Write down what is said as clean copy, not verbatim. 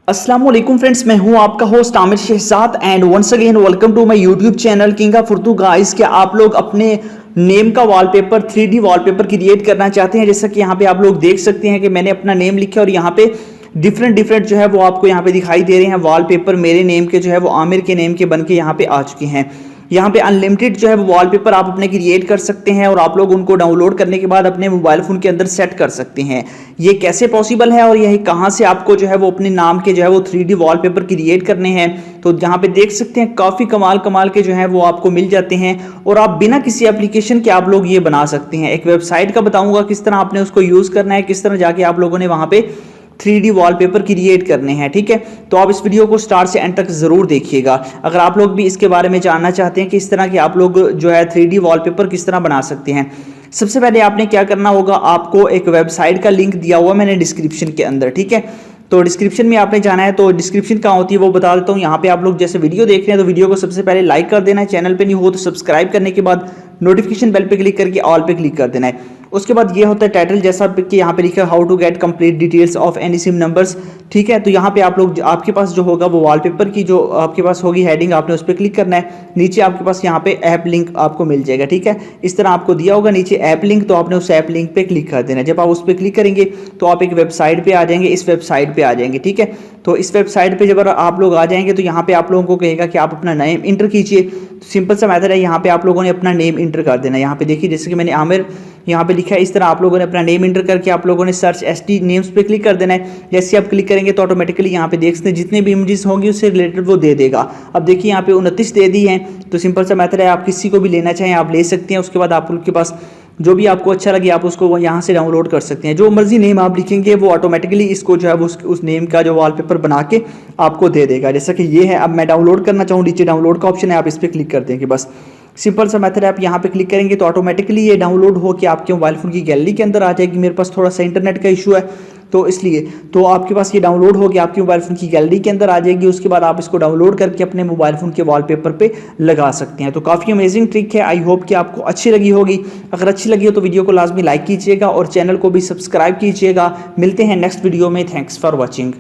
अस्सलाम वालेकुम फ्रेंड्स, मैं हूं आपका host Aamir Shahzad and once again welcome to my YouTube channel king of Urdu. Guys, क्या आप लोग अपने नेम का वॉलपेपर 3D वॉलपेपर क्रिएट करना चाहते हैं? जैसा कि यहाँ पे आप लोग देख सकते हैं कि मैंने अपना नेम लिखा और यहाँ पे डिफरेंट जो है वो आपको यहाँ पे दिखाई दे रहे हैं वॉलपेपर मेरे नेम के जो है वो आमिर के नेम के बन के यहाँ पे आ चुके हैं। यहाँ पे अनलिमिटेड जो है वो वॉलपेपर आप अपने क्रिएट कर सकते हैं और आप लोग उनको डाउनलोड करने के बाद अपने मोबाइल फ़ोन के अंदर सेट कर सकते हैं। ये कैसे पॉसिबल है और यही कहाँ से आपको जो है वो अपने नाम के जो है वो 3D वॉलपेपर क्रिएट करने हैं, तो यहाँ पे देख सकते हैं काफ़ी कमाल के जो है वो आपको मिल जाते हैं और आप बिना किसी एप्लीकेशन के आप लोग ये बना सकते हैं। एक वेबसाइट का बताऊंगा किस तरह आपने उसको यूज़ करना है, किस तरह जाके आप लोगों ने वहाँ पे 3D वॉलपेपर क्रिएट करने हैं। ठीक है, तो आप इस वीडियो को स्टार्ट से एंड तक जरूर देखिएगा अगर आप लोग भी इसके बारे में जानना चाहते हैं कि इस तरह के आप लोग जो है 3D वॉलपेपर किस तरह बना सकते हैं। सबसे पहले आपने क्या करना होगा, आपको एक वेबसाइट का लिंक दिया हुआ मैंने डिस्क्रिप्शन के अंदर। ठीक है, तो डिस्क्रिप्शन में आपने जाना है, तो डिस्क्रिप्शन कहाँ होती है वो बता देता हूँ। यहाँ पे आप लोग जैसे वीडियो देख रहे हैं तो वीडियो को सबसे पहले लाइक कर देना है, चैनल पे नहीं हो तो सब्सक्राइब करने के बाद नोटिफिकेशन बेल पे क्लिक करके ऑल पे क्लिक कर देना है। उसके बाद ये होता है टाइटल, जैसा कि यहाँ पे लिखा है how to get complete details of any SIM numbers. ठीक है, तो यहाँ पे आप लोग आपके पास जो होगा वो वॉलपेपर की जो आपके पास होगी हेडिंग, आपने उस पर क्लिक करना है। नीचे आपके पास यहाँ पे ऐप लिंक आपको मिल जाएगा। ठीक है, इस तरह आपको दिया होगा नीचे ऐप लिंक, तो आपने उस ऐप लिंक पे क्लिक कर देना है। जब आप उस पर क्लिक करेंगे तो आप एक वेबसाइट पे आ जाएंगे, इस वेबसाइट पे आ जाएंगे। ठीक है, तो इस वेबसाइट पे जब आप लोग आ जाएंगे तो यहाँ पे आप लोगों को कहेगा कि आप अपना नेम इंटर कीजिए। तो सिंपल सा मेथड है, यहाँ पे आप लोगों ने अपना नेम इंटर कर देना है। यहाँ पे देखिए जैसे कि मैंने आमिर यहाँ पे लिखा है, इस तरह आप लोगों ने अपना नेम इंटर करके आप लोगों ने सर्च एसटी नेम्स पे क्लिक कर देना है। जैसे आप क्लिक करेंगे तो ऑटोमेटिकली यहाँ पे देख सकते हैं जितने भी इमेजेस होंगी उससे रिलेटेड वो दे देगा। अब देखिए यहाँ पे 29 दे दी हैं, तो सिंपल सा मेथड है, आप किसी को भी लेना चाहें आप ले सकते हैं। उसके बाद आपके पास जो भी आपको अच्छा लगे आप उसको यहाँ से डाउनलोड कर सकते हैं। जो मर्जी नेम आप लिखेंगे वो ऑटोमेटिकली इसको जो है वो उस नेम का जो वॉलपेपर बना के आपको दे देगा। जैसा कि ये है, अब मैं डाउनलोड करना चाहूँ, नीचे डाउनलोड का ऑप्शन है, आप इस पर क्लिक कर देंगे। बस सिंपल सा मेथड है, आप यहाँ पे क्लिक करेंगे तो ऑटोमेटिकली ये डाउनलोड होकर आपके मोबाइल फ़ोन की गैलरी के अंदर आ जाएगी। मेरे पास थोड़ा सा इंटरनेट का इशू है तो इसलिए, तो आपके पास ये डाउनलोड होकर आपके मोबाइल फ़ोन की गैलरी के अंदर आ जाएगी। उसके बाद आप इसको डाउनलोड करके अपने मोबाइल फ़ोन के वॉलपेपर पे लगा सकते हैं। तो काफ़ी अमेजिंग ट्रिक है, आई होप कि आपको अच्छी लगी होगी। अगर अच्छी लगी हो तो वीडियो को लाजमी लाइक कीजिएगा और चैनल को भी सब्सक्राइब कीजिएगा। मिलते हैं नेक्स्ट वीडियो में, थैंक्स फॉर वॉचिंग।